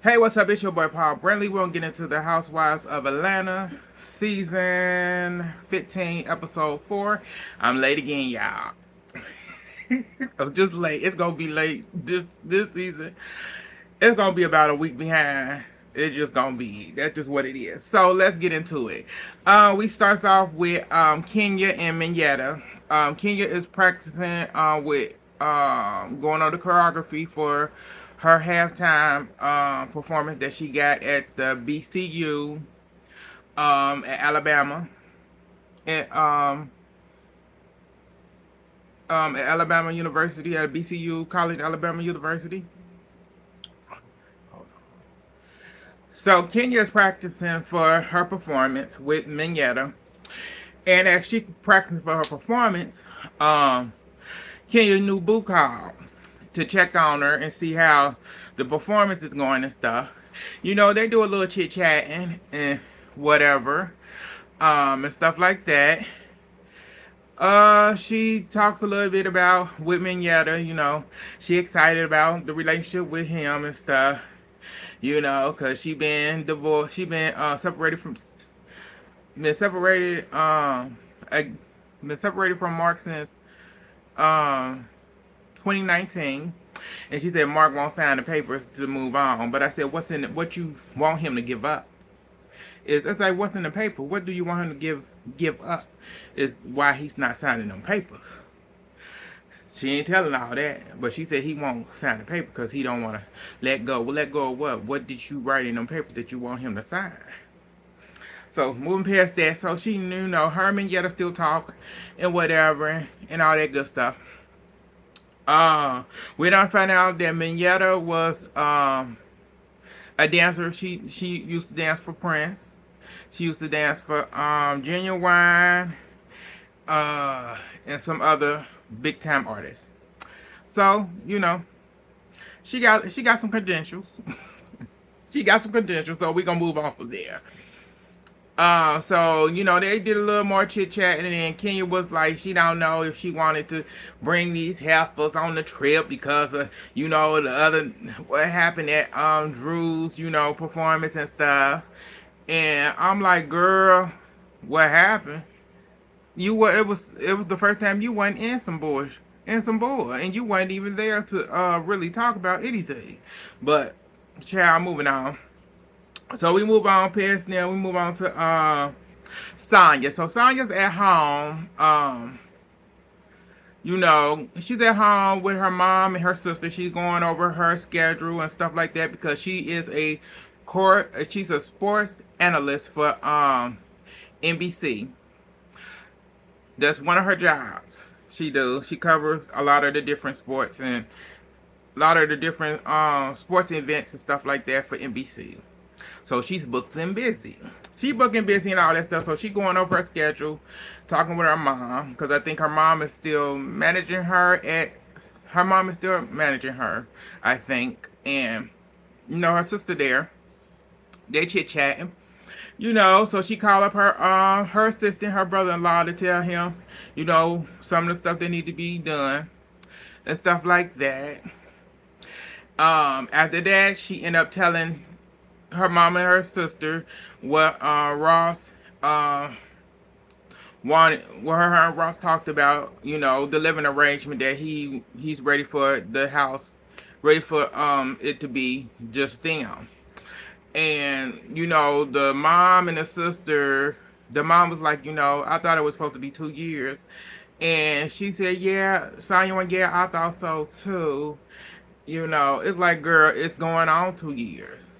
Hey, what's up? It's your boy Paul Bradley. We're gonna get into the Housewives of Atlanta, season 15, episode 4. I'm late again, y'all. I'm just late. It's gonna be late this season. It's gonna be about a week behind. It's just gonna be. That's just what it is. So let's get into it. We start off with Kenya and Minyetta. Kenya is practicing with going on the choreography for her halftime performance that she got at the BCU at Alabama. At, at Alabama University, at BCU College, Alabama University. So Kenya is practicing for her performance with Minyetta. And as she practicing for her performance, um, Kenya new boo called to check on her and see how the performance is going and stuff. You know, they do a little chit chatting and whatever, and stuff like that. She talks a little bit about Whitman Yetta, you know, she excited about the relationship with him and stuff, you know, cause she been divorced, she been separated from, been separated, been separated from Mark since um 2019, and she said Mark won't sign the papers to move on. But I said, what's in it? What you want him to give up? It's like what's in the paper? What do you want him to give up? Is why he's not signing them papers. She ain't telling all that, but she said he won't sign the paper because he don't want to let go. Well, let go of what? What did you write in them papers that you want him to sign? So moving past that, so she knew, you know, Herman yet still talk and whatever and all that good stuff. We don't find out that Minyetta was a dancer. She used to dance for Prince. She used to dance for Genuine, and some other big time artists. So you know, she got some credentials. She got some credentials. So we gonna move on from there. So you know they did a little more chit chat, and then Kenya was like, she don't know if she wanted to bring these heifers on the trip because of you know the other what happened at Drew's performance and stuff. And I'm like, girl, what happened? You were it was the first time you went in some bull, and you weren't even there to really talk about anything. But child, moving on. So we move on past now. We move on to Sonya. So Sonya's at home. She's at home with her mom and her sister. She's going over her schedule and stuff like that because she is a court. She's a sports analyst for NBC. That's one of her jobs. She does. She covers a lot of the different sports and a lot of the different sports events and stuff like that for NBC. So she's booked and busy. She booking busy and all that stuff. So she going over her schedule, talking with her mom because I think her mom is still managing her I think, and her sister there. They chit chatting. So she called up her assistant, her brother-in-law, to tell him, some of the stuff that need to be done and stuff like that. After that, she ended up telling her mom and her sister what Ross wanted, what her and Ross talked about, the living arrangement that he's ready for the house, ready for it to be just them. And the mom and the sister, the mom was like, I thought it was supposed to be 2 years. And she said, yeah, Sonya went, yeah, I thought so too. It's like, girl, it's going on 2 years.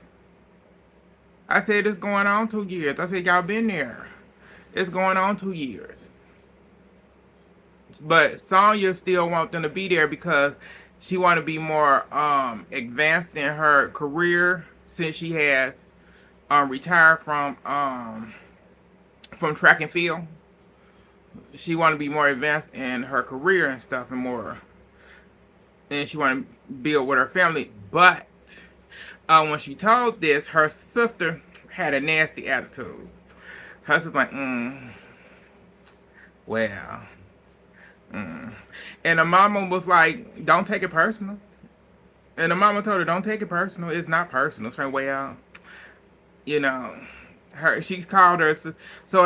I said, it's going on 2 years. I said, y'all been there. It's going on 2 years. But Sonya still wants them to be there because she want to be more advanced in her career since she has retired from track and field. She want to be more advanced in her career and stuff and she want to build with her family. But when she told this, her sister had a nasty attitude. Her sister's like, well, and the mama was like, don't take it personal. And the mama told her, don't take it personal. It's not personal. Turn way out. You know, she's called her. So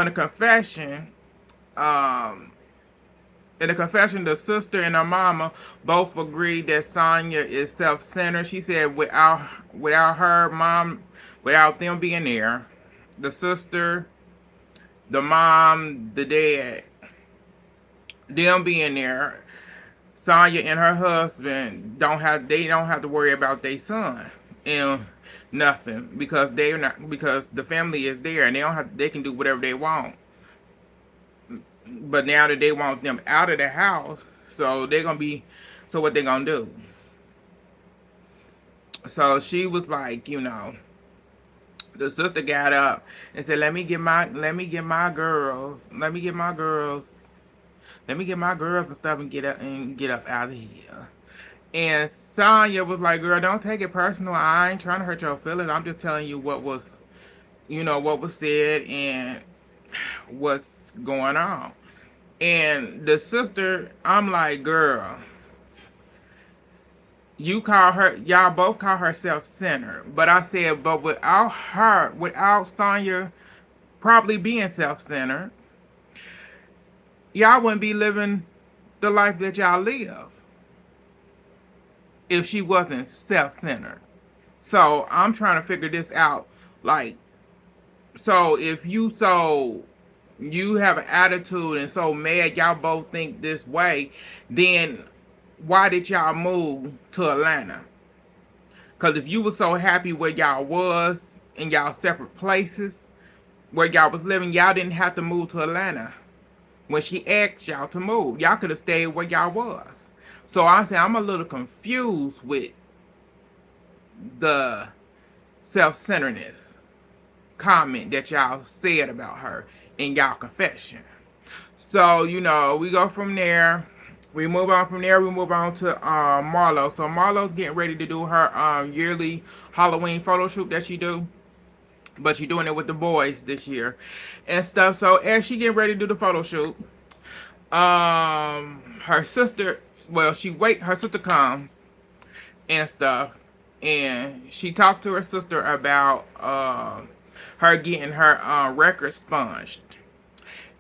um, in the confession, the sister and her mama both agreed that Sonya is self-centered. She said without her mom, without them being there, the sister, the mom, the dad, them being there, Sonya and her husband don't have to worry about their son and nothing because they're not because the family is there and they can do whatever they want. But now that they want them out of the house, so they're gonna be so what they gonna do? So she was like, the sister got up and said, let me get my girls, let me get my girls and stuff and get up out of here. And Sonya was like, girl, don't take it personal. I ain't trying to hurt your feelings. I'm just telling you what was said and what's going on. And the sister, I'm like, girl, y'all both call her self-centered. But I said, but without Sonya probably being self-centered, y'all wouldn't be living the life that y'all live if she wasn't self-centered. So I'm trying to figure this out. Like, so if you have an attitude and so mad y'all both think this way, then why did y'all move to Atlanta? Because if you were so happy where y'all was in y'all separate places, where y'all was living, y'all didn't have to move to Atlanta. When she asked y'all to move, y'all could have stayed where y'all was. So I say I'm a little confused with the self-centeredness comment that y'all said about her in y'all confession. So, we go from there. We move on from there. We move on to Marlo. So Marlo's getting ready to do her yearly Halloween photo shoot that she do, but she doing it with the boys this year and stuff. So as she getting ready to do the photo shoot, her sister, well, her sister comes and stuff, and she talked to her sister about her getting her record sponged.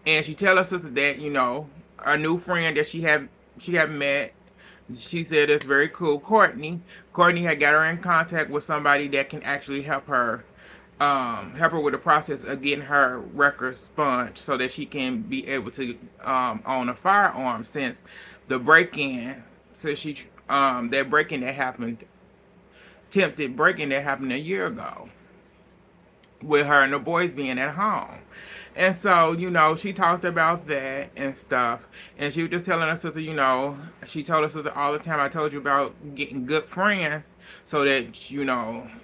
And she tell her sister that, a new friend that she had met, she said it's very cool. Courtney had got her in contact with somebody that can actually help her with the process of getting her record sponged so that she can be able to own a firearm since the break-in, so she that break-in that happened, attempted break-in that happened a year ago with her and the boys being at home. And so, she talked about that and stuff. And she was just telling her sister, she told her sister all the time, I told you about getting good friends so that,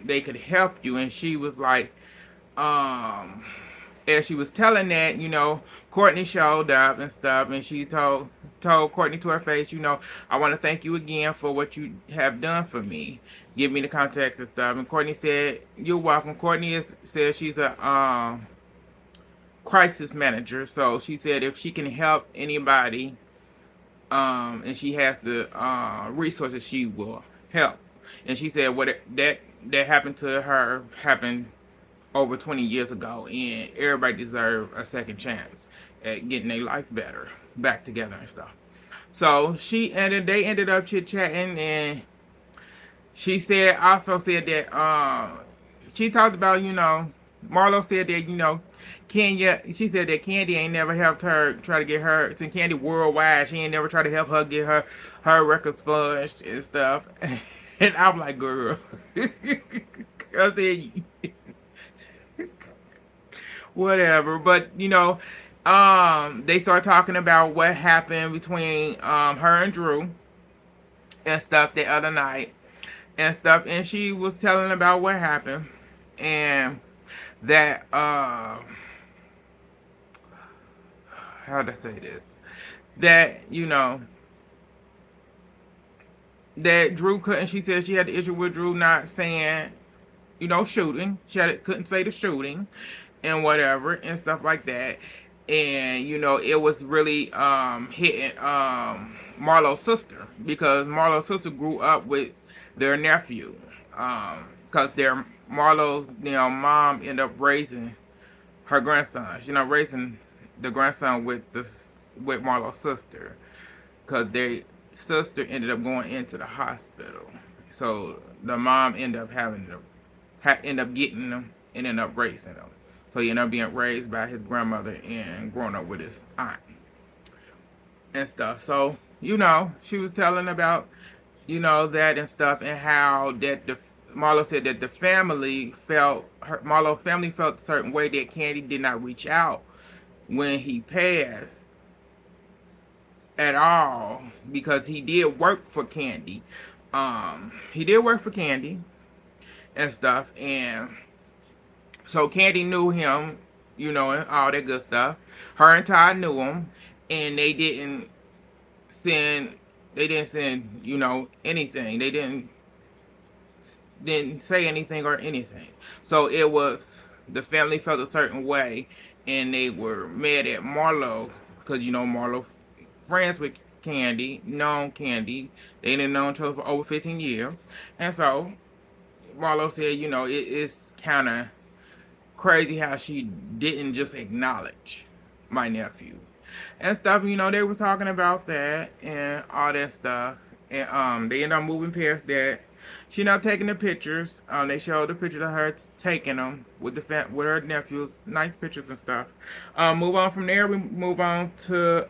they could help you. And she was like, um, as she was telling that, Courtney showed up and stuff. And she told Courtney to her face, I want to thank you again for what you have done for me. Give me the context and stuff. And Courtney said, you're welcome. Courtney said she's a crisis manager, so she said if she can help anybody, and she has the resources, she will help. And she said that happened to her happened over 20 years ago, and everybody deserves a second chance at getting their life back together and stuff. So they ended up chit chatting, and she also said that she talked about, Marlo said that, Kenya, she said that Candy ain't never helped her try to get her, since Candy worldwide, she ain't never tried to help her get her record sponged and stuff. And I'm like, girl. I said, whatever. But, they start talking about what happened between her and Drew and stuff the other night and stuff. And she was telling about what happened. And that, how to say this, that that Drew couldn't. She said she had the issue with Drew not saying, shooting. Couldn't say the shooting and whatever and stuff like that. And it was really hitting Marlo's sister, because Marlo's sister grew up with their nephew, because their Marlo's mom ended up raising her grandson. You know, raising the grandson with Marlo's sister, because their sister ended up going into the hospital. So the mom ended up having to end up getting them and ended up raising them. So he ended up being raised by his grandmother and growing up with his aunt and stuff. So she was telling about that and stuff, and how that the Marlo said that the family felt her Marlo family felt a certain way that Candy did not reach out when he passed at all, because he did work for Candy. He did work for Candy and stuff, and so Candy knew him, and all that good stuff. Her and Todd knew him, and send they didn't send anything. They didn't say anything or anything. So it was, the family felt a certain way, and they were mad at Marlo because Marlo friends with Candy, known Candy. They didn't know each other for over 15 years, and so Marlo said, it's kind of crazy how she didn't just acknowledge my nephew and stuff. They were talking about that and all that stuff, and they ended up moving past that. She ended up taking the pictures. They showed the pictures of her taking them with with her nephews, nice pictures and stuff. Move on from there. We move on to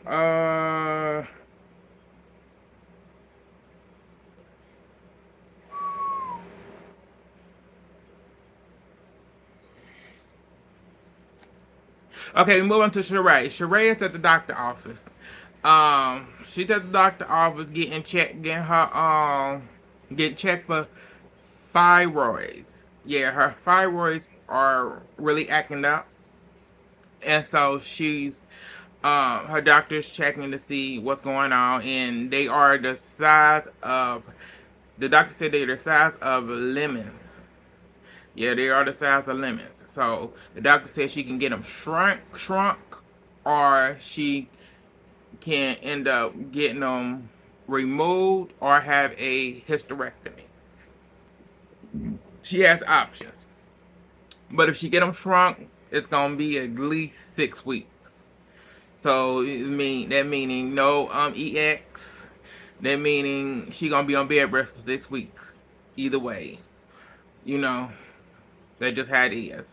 okay, we move on to Sheree. Sheree is at the doctor office. She's at the doctor office getting checked for thyroids. Yeah, her thyroids are really acting up, and so her doctor's checking to see what's going on, and they are the size of. The doctor said they're the size of lemons. Yeah, they are the size of lemons. So the doctor said she can get them shrunk, or she can end up getting them removed or have a hysterectomy. She has options, but if she get them shrunk, it's gonna be at least 6 weeks. So that meaning no EX. That meaning she gonna be on bed rest for 6 weeks. Either way, you know that just how it is.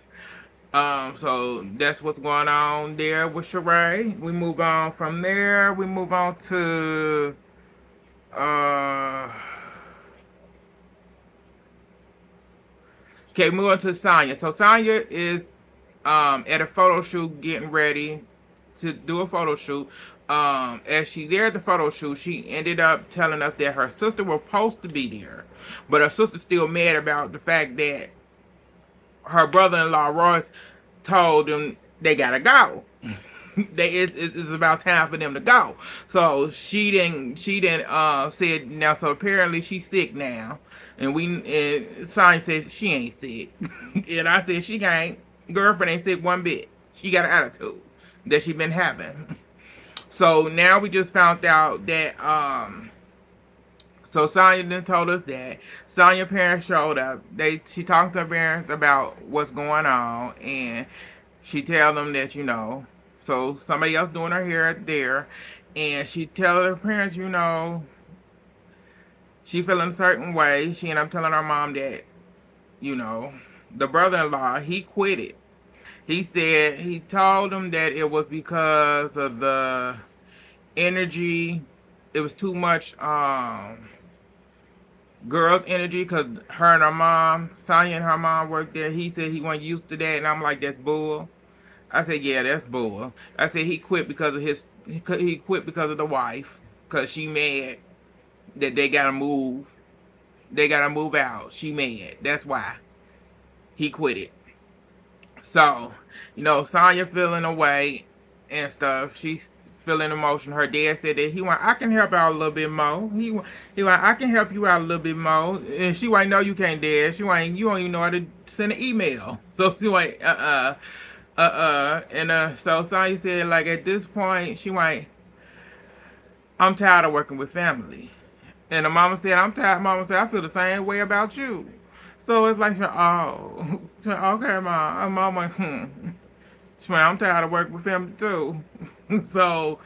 So that's what's going on there with Sheree. We move on from there. We move on to uh okay, move on to Sonya. So Sonya is at a photo shoot, getting ready to do a photo shoot. As she's there at the photo shoot, she ended up telling us that her sister was supposed to be there, but her sister's still mad about the fact that her brother-in-law Royce told them they gotta go. It's about time for them to go. So she didn't said now. So apparently she's sick now, and Sonya said she ain't sick, and I said she ain't. Girlfriend ain't sick one bit. She got an attitude that she been having. So now we just found out that so Sonya then told us that Sonya's parents showed up. She talked to her parents about what's going on, and she tell them that so somebody else doing her hair there, and she tell her parents she feeling a certain way. She ended up telling her mom that the brother-in-law, he quit it. He said he told them that it was because of the energy. It was too much girls' energy, because her and her mom, Sonya and her mom worked there. He said he wasn't used to that, and I'm like, that's bull. I said, yeah, that's bull. I said he quit because of he quit because of the wife, because she mad that they gotta move. They gotta move out. She mad. That's why he quit it. So, Sonya feeling away and stuff. She's feeling emotional. Her dad said that I can help out a little bit more. I can help you out a little bit more. And she went, no, you can't, Dad. You don't even know how to send an email. So she went, and so Sonya said, like, at this point, she went, I'm tired of working with family. And the mama said, I'm tired. Mama said, I feel the same way about you. So it's like, oh, so, okay, mom. And mom went, I'm tired of working with him too. So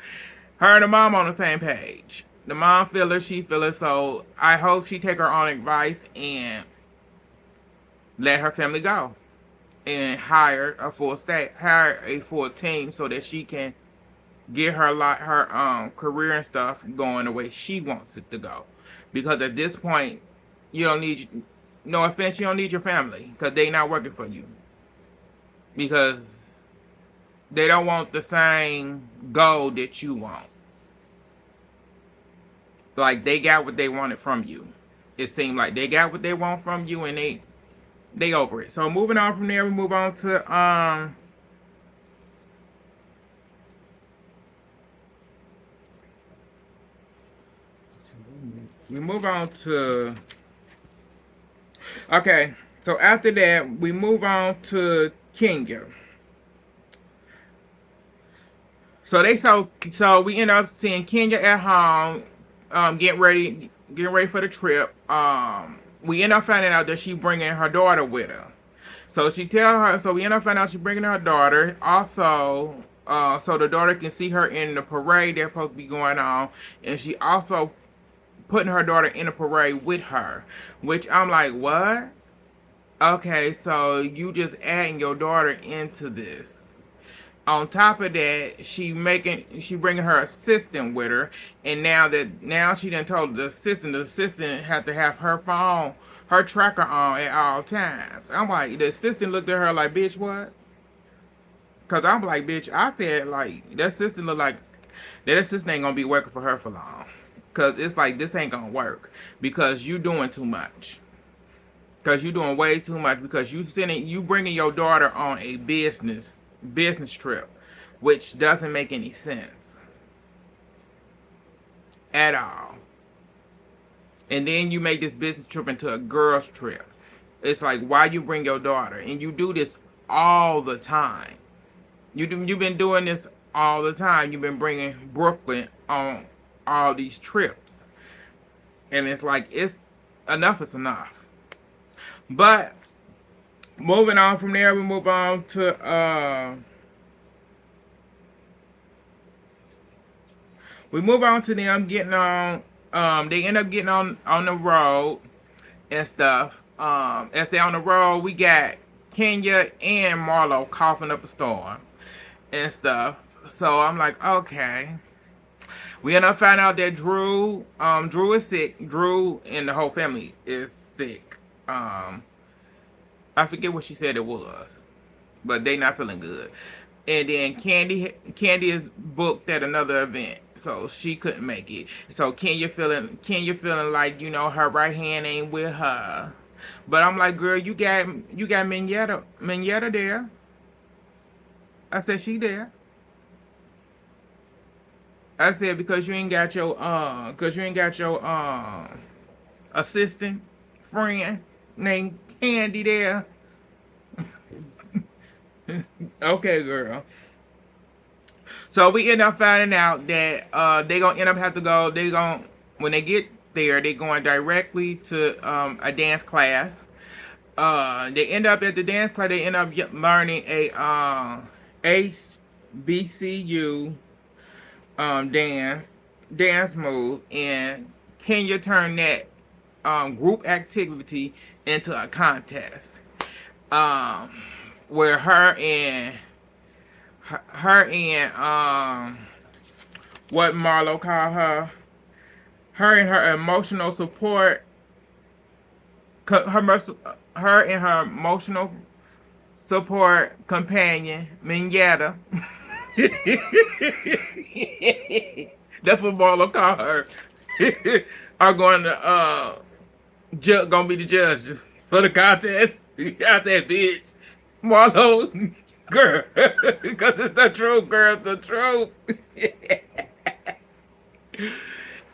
her and the mom on the same page. The mom feel her, she feel it. So I hope she take her own advice and let her family go and hire a full team so that she can get her career and stuff going the way she wants it to go. Because at this point, you don't need, no offense, you don't need your family because they not working for you because they don't want the same goal that you want. Like they got what they wanted from you. It seemed like they got what they want from you and they over it. So moving on from there, we move on to okay. So after that, we move on to Kenya. So we end up seeing Kenya at home, getting ready for the trip. We end up finding out that she bringing her daughter with her. So she tell her. So we end up finding out she bringing her daughter. Also, so the daughter can see her in the parade that's supposed to be going on, and she also putting her daughter in a parade with her. Which I'm like, what? Okay, so you just adding your daughter into this. On top of that, she bringing her assistant with her, and now she done told the assistant had to have her phone, her tracker on at all times. I'm like, the assistant looked at her like, bitch, what? Cause I'm like, bitch, I said like that assistant look like that assistant ain't gonna be working for her for long. Cause it's like this ain't gonna work because you doing too much. Cause you doing way too much because you bringing your daughter on a business trip, which doesn't make any sense at all. And then you make this business trip into a girl's trip. It's like why you bring your daughter and you do this all the time. You've been doing this all the time. You've been bringing Brooklyn on all these trips, and it's like it's enough is enough. But moving on from there, we move on to them getting on. They end up getting on the road and stuff. As they on the road, we got Kenya and Marlo coughing up a storm and stuff. So I'm like, okay. We end up finding out that Drew is sick. Drew and the whole family is sick. I forget what she said it was, but they not feeling good. And then Candy is booked at another event, so she couldn't make it. So Kenya feeling like her right hand ain't with her. But I'm like, girl, you got Minyetta there. I said she there. I said because you ain't got your assistant friend named Candy there. Okay, girl. So we end up finding out that they gonna end up have to go. When they get there, they going directly to a dance class. They end up at the dance class. They end up learning a HBCU dance move, and Kenya turned that group activity into a contest. Um, where her and what Marlo called her and her emotional support, her and her emotional support companion Minyetta. That's what Marlo called her. Are going to gonna be the judges for the contest. I said, bitch, Marlo, girl, because it's the truth, girl, it's the truth.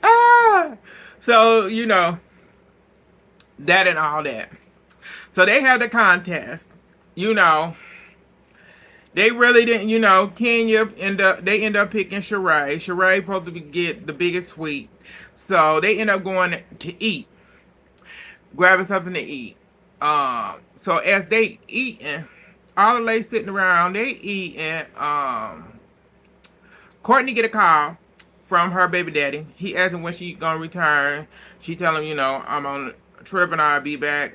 ah, so that and all that. So they had the contest. They really didn't. Kenya they end up picking Sheree. Sheree supposed to get the biggest suite. So they end up going to eat, grabbing something to eat. So as they eating, all the ladies sitting around, they eating. Courtney get a call from her baby daddy. He asking when she gonna return. She tell him, I'm on a trip and I'll be back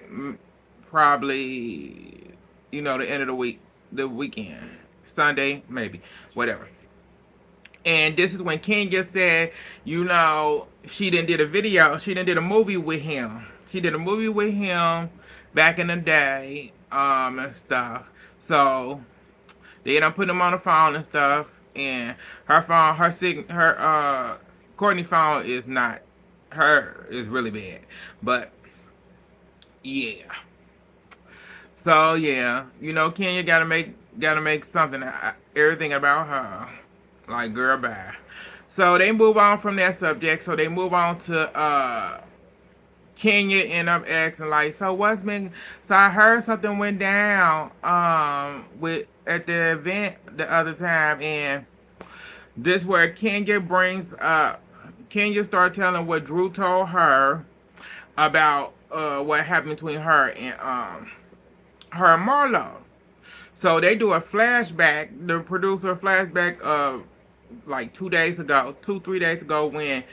probably, the end of the week, the weekend, Sunday maybe, whatever. And this is when Kenya said, she didn't did a video, she didn't did a movie with him. She did a movie with him back in the day, and stuff. So they end up putting him on the phone and stuff. And her phone, Courtney phone is really bad. But yeah. So yeah, Kenya gotta make something, everything about her. Like, girl, bye. So they move on from that subject. So they move on to Kenya end up asking like, so what's been? So I heard something went down with at the event the other time, and this where Kenya brings up. Kenya started telling what Drew told her about what happened between her and Marlo. So they do a flashback. The producer flashback of like 2 days ago, 3 days ago, when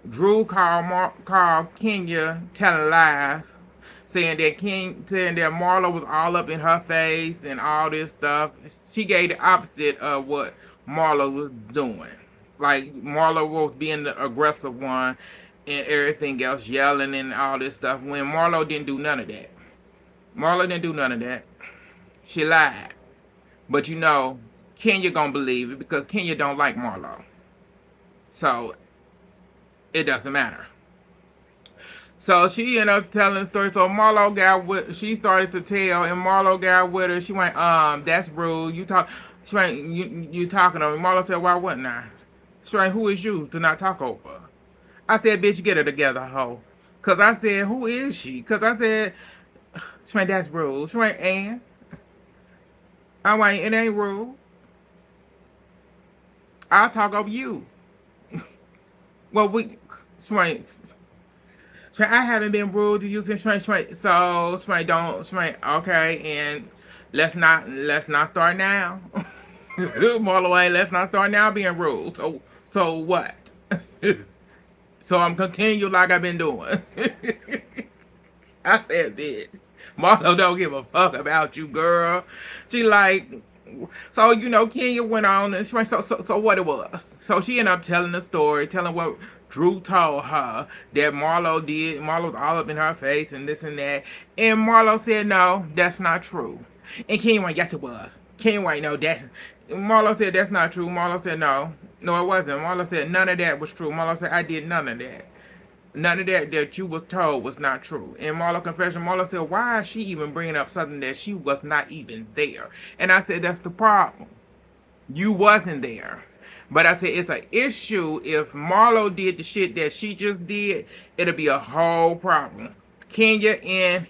Drew called Kenya telling lies, saying that Marlo was all up in her face and all this stuff. She gave the opposite of what Marlo was doing. Like, Marlo was being the aggressive one and everything else, yelling and all this stuff, when Marlo didn't do none of that. Marlo didn't do none of that. She lied. But Kenya gonna believe it because Kenya don't like Marlo. So it doesn't matter. So she ended up telling the story. So Marlo got with, she started to tell, and Marlo got with her. She went, that's rude. She went, you talking over me. Marlo said, why wouldn't I? She went, who is you to not talk over? I said, bitch, get her together, hoe. Cause I said, who is she? Cause I said, she went, that's rude. She went, and I went, it ain't rude. I'll talk over you. Well, she went, I haven't been rude to you since so don't okay, and let's not start now. Marlo, let's not start now being rude. So what? So I'm continue like I've been doing. I said this. Marlo don't give a fuck about you, girl. She like, so Kenya went on and she went, so what it was. So she ended up telling the story, telling what Drew told her that Marlo did. Marlo was all up in her face and this and that. And Marlo said, no, that's not true. And Kenya went, yes it was. Kenya went, no, Marlo said that's not true. Marlo said no. No, it wasn't. Marlo said none of that was true. Marlo said I did none of that. None of that you was told was not true. And Marlo confession, Marlo said, why is she even bringing up something that she was not even there? And I said, that's the problem. You wasn't there. But I said, it's an issue. If Marlo did the shit that she just did, it'll be a whole problem. Kenya and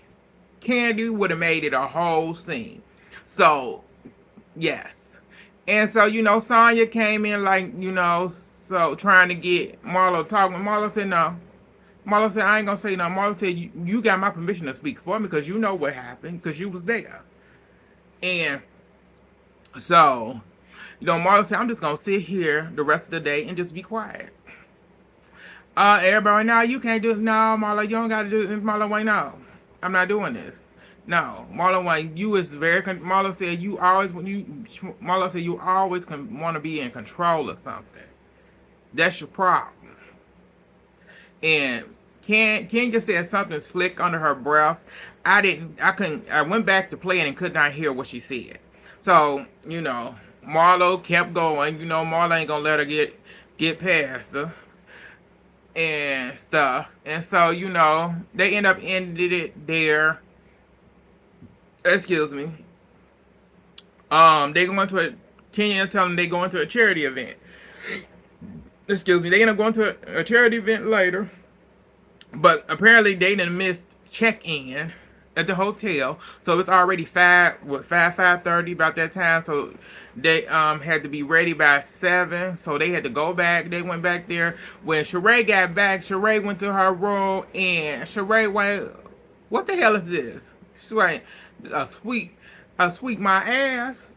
Candy would have made it a whole scene. So, yes. And so, Sonya came in like, so trying to get Marlo talking. Marlo said, no. Marlo said, I ain't gonna say no. Marlo said, you got my permission to speak for me because you know what happened because you was there. And so, Marlo said, I'm just gonna sit here the rest of the day and just be quiet. Everybody, no, you can't do it. No, Marlo, you don't gotta do this. Marlo, wait, no. I'm not doing this. No, Marlo, wait, you is very, Marlo said, Marlo said, you always want to be in control of something. That's your problem. And Ken just said something slick under her breath. I went back to play it and could not hear what she said. So, Marlo kept going. Marlo ain't gonna let her get past her and stuff. And so, they end up ended it there. Excuse me. They going to Kenya telling them they going to a charity event. Excuse me. They end up going to a charity event later. But apparently they done missed check-in at the hotel. So it's already 5:30 about that time. So they had to be ready by 7. So they had to go back. They went back there. When Sheree got back, Sheree went to her room and Sheree went, what the hell is this? She went, a sweet a sweet my ass.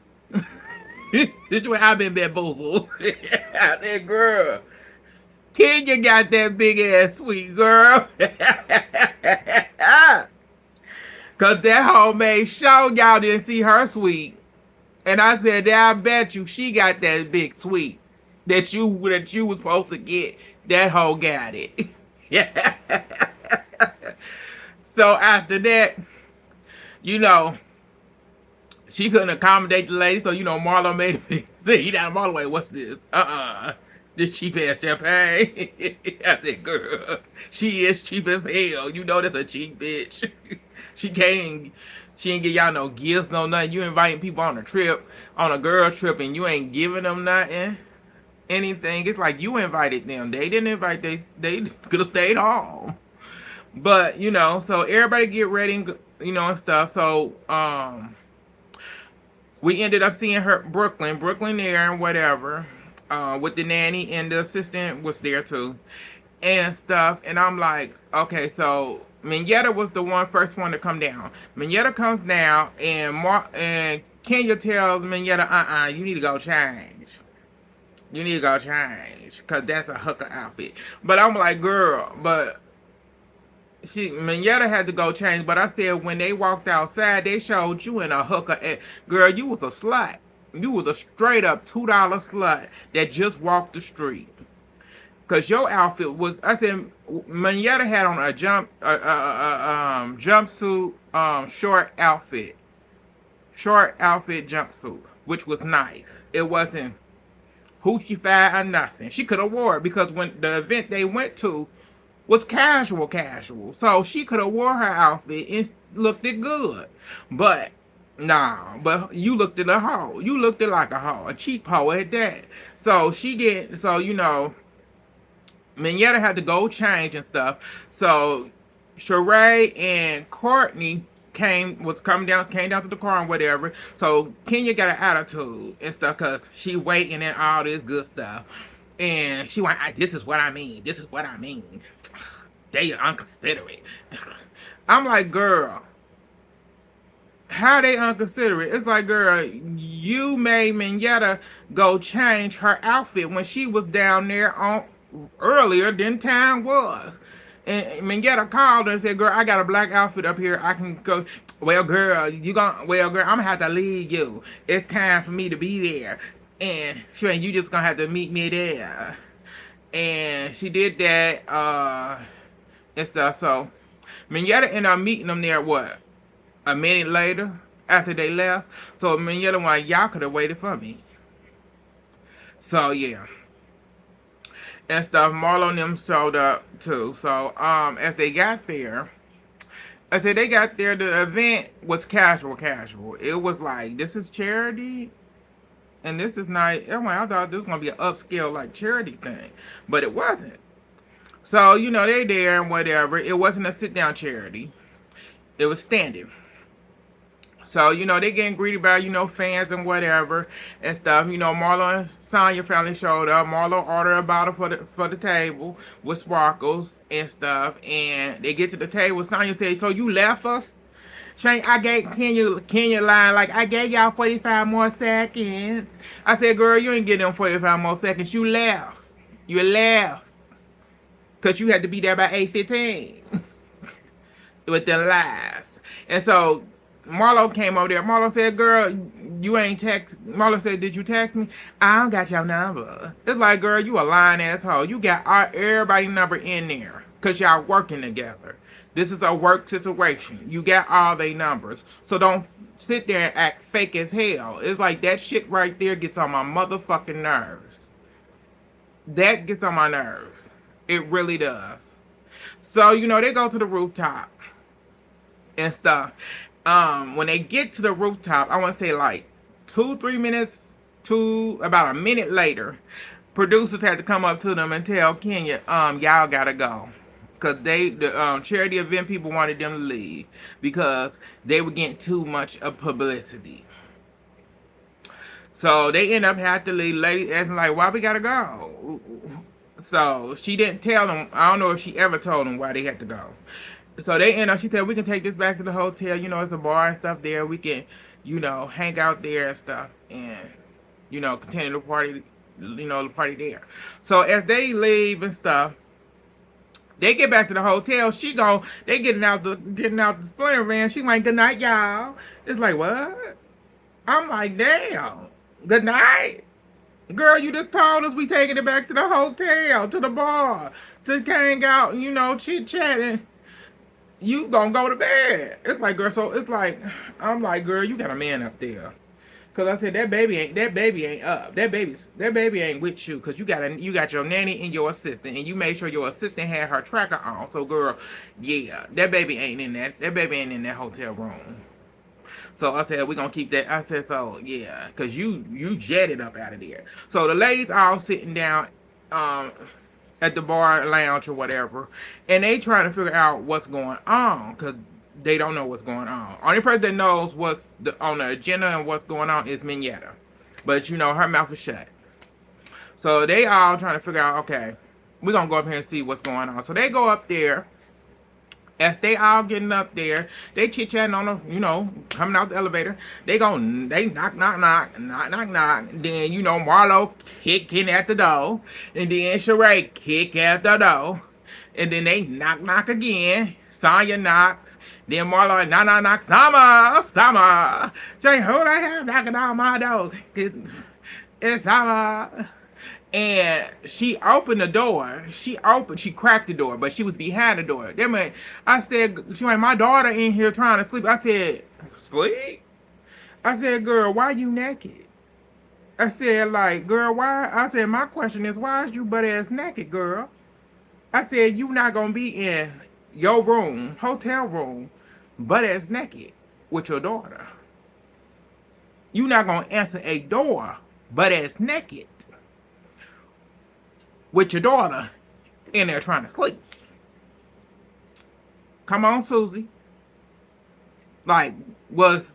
This way I've been bamboozled. I said, girl, Kenya got that big ass sweet girl. Cause that hoe made sure y'all didn't see her sweet. And I said, I bet you she got that big sweet that you was supposed to get. That hoe got it. Yeah. So after that, you know, she couldn't accommodate the lady, so Marlo made me see that. Marlo, wait, what's this? This cheap ass champagne. I said, girl, she is cheap as hell. You know that's a cheap bitch. She can't. She ain't give y'all no gifts, no nothing. You inviting people on a trip, on a girl trip, and you ain't giving them nothing, anything. It's like you invited them. They didn't invite. They could have stayed home. But so everybody get ready, and stuff. So we ended up seeing her Brooklyn there and whatever, with the nanny, and the assistant was there too, and stuff. And I'm like, okay, so Mignetta was the first one to come down. Mignetta comes down, and Kenya tells Mignetta, you need to go change. You need to go change, cause that's a hooker outfit. But I'm like, girl, but Mignetta had to go change, but I said when they walked outside, they showed you in a hooker. Girl, you was a slut. You was a straight up $2 slut that just walked the street. Cause your outfit was, I said, Mignetta had on a jumpsuit, short outfit jumpsuit, which was nice. It wasn't hoochie fi or nothing. She could have wore it because when the event they went to was casual. So she could have wore her outfit and looked it good. But nah, but you looked at a hoe. You looked it like a hoe, a cheap hoe at that. So she did. So Mignetta had to go change and stuff. So Sheree and Courtney came down to the car and whatever. So Kenya got an attitude and stuff because she waiting and all this good stuff. And she went, this is what I mean. This is what I mean. They unconsiderate. I'm like, girl, how they unconsiderate? It's like, girl, you made Mignetta go change her outfit when she was down there on earlier than time was. And Mignetta called her and said, girl, I got a black outfit up here. I can go. Well, girl, I'm gonna have to leave you. It's time for me to be there. And she went, you just gonna have to meet me there. And she did that, and stuff. So Mignetta ended up meeting them there, a minute later after they left. So Mignetta went, y'all could have waited for me. So yeah. And stuff. Marlo and them showed up too. So as they got there, the event was casual. It was like, this is charity. And this is not, I thought this was going to be an upscale like charity thing. But it wasn't. So, they there and whatever. It wasn't a sit down charity. It was standing. So, they getting greeted by, fans and whatever and stuff. Marlo and Sonya family showed up. Marlo ordered a bottle for the table with sparkles and stuff. And they get to the table. Sonya said, so you left us? Shane, I gave Kenya line, like, I gave y'all 45 more seconds. I said, girl, you ain't getting them 45 more seconds. You left. You left. Because you had to be there by 8:15. With the lies. And so Marlo came over there. Marlo said, girl, you ain't text. Marlo said, did you text me? I don't got your number. It's like, girl, you a lying asshole. You got everybody's number in there. Because y'all working together. This is a work situation. You got all their numbers. So don't sit there and act fake as hell. It's like that shit right there gets on my motherfucking nerves. That gets on my nerves. It really does. So, they go to the rooftop and stuff. When they get to the rooftop, I want to say like 2-3 minutes to about a minute later, producers had to come up to them and tell Kenya, y'all gotta go. because the charity event people wanted them to leave because they were getting too much of publicity. So they end up having to leave. Ladies asking like, why we gotta go? So she didn't tell them. I don't know if she ever told them why they had to go. So they end up. She said we can take this back to the hotel. You know, it's a bar and stuff there. We can, hang out there and stuff, and continue the party. The party there. So as they leave and stuff, they get back to the hotel. They getting out the splinter van. She like, good night, y'all. It's like, what? I'm like, damn. Good night. Girl, you just told us we taking it back to the hotel, to the bar, to hang out, chit chatting. You gonna go to bed. It's like, girl, so it's like, I'm like, girl, you got a man up there. Cause I said that baby ain't up. That baby ain't with you. Cause you got your nanny and your assistant, and you made sure your assistant had her tracker on. So girl, yeah, that baby ain't in that. That baby ain't in that hotel room. So I said, we're going to keep that. I said, so, yeah, because you jetted up out of there. So the ladies all sitting down um, at the bar lounge or whatever, and they trying to figure out what's going on because they don't know what's going on. Only person that knows what's on the agenda and what's going on is Mignetta. But, her mouth is shut. So they all trying to figure out, okay, we're going to go up here and see what's going on. So they go up there. As they all getting up there, they chit-chatting on the, coming out the elevator. They knock, knock, knock, knock, knock, knock. Then, Marlo kicking at the door. And then Sheree kick at the door. And then they knock, knock again. Sonya knocks. Then Marlo knock, knock, knock. Summer. Say, who the hell knocking on my door? It's Summer. And she opened the door. She cracked the door, but she was behind the door. I said, she like, my daughter in here trying to sleep. I said, sleep? I said, girl, why you naked? I said, like, girl, why? I said, my question is, why is you butt ass naked, girl? I said, you not gonna be in your room, hotel room, butt ass naked with your daughter. You not gonna answer a door, butt ass naked with your daughter in there trying to sleep. Come on, Susie. Like, was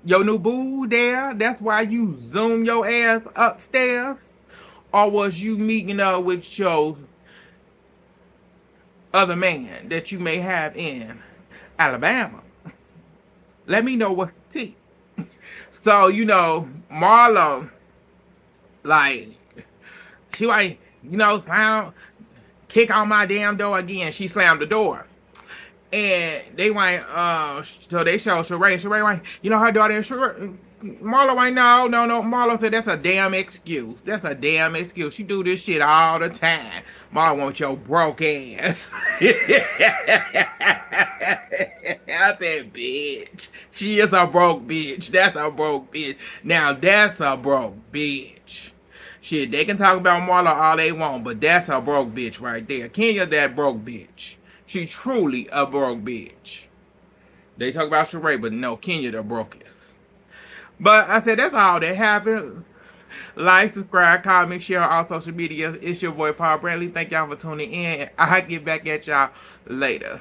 your new boo there? That's why you zoom your ass upstairs? Or was you meeting up with your other man that you may have in Alabama? Let me know what's the tea. So, Marlo, like, she like, slam, kick on my damn door again. She slammed the door. And they went, so they showed Sheree. Sheree went, her daughter, Sheree. Marlo went, no. Marlo said, that's a damn excuse. That's a damn excuse. She do this shit all the time. Marlo wants your broke ass. I said, bitch. She is a broke bitch. That's a broke bitch. Now, that's a broke bitch. Shit, they can talk about Marlo all they want, but that's a broke bitch right there. Kenya, that broke bitch. She truly a broke bitch. They talk about Sheree, but no, Kenya the brokest. But I said, that's all that happened. Like, subscribe, comment, share on all social media. It's your boy, Paul Bradley. Thank y'all for tuning in. I'll get back at y'all later.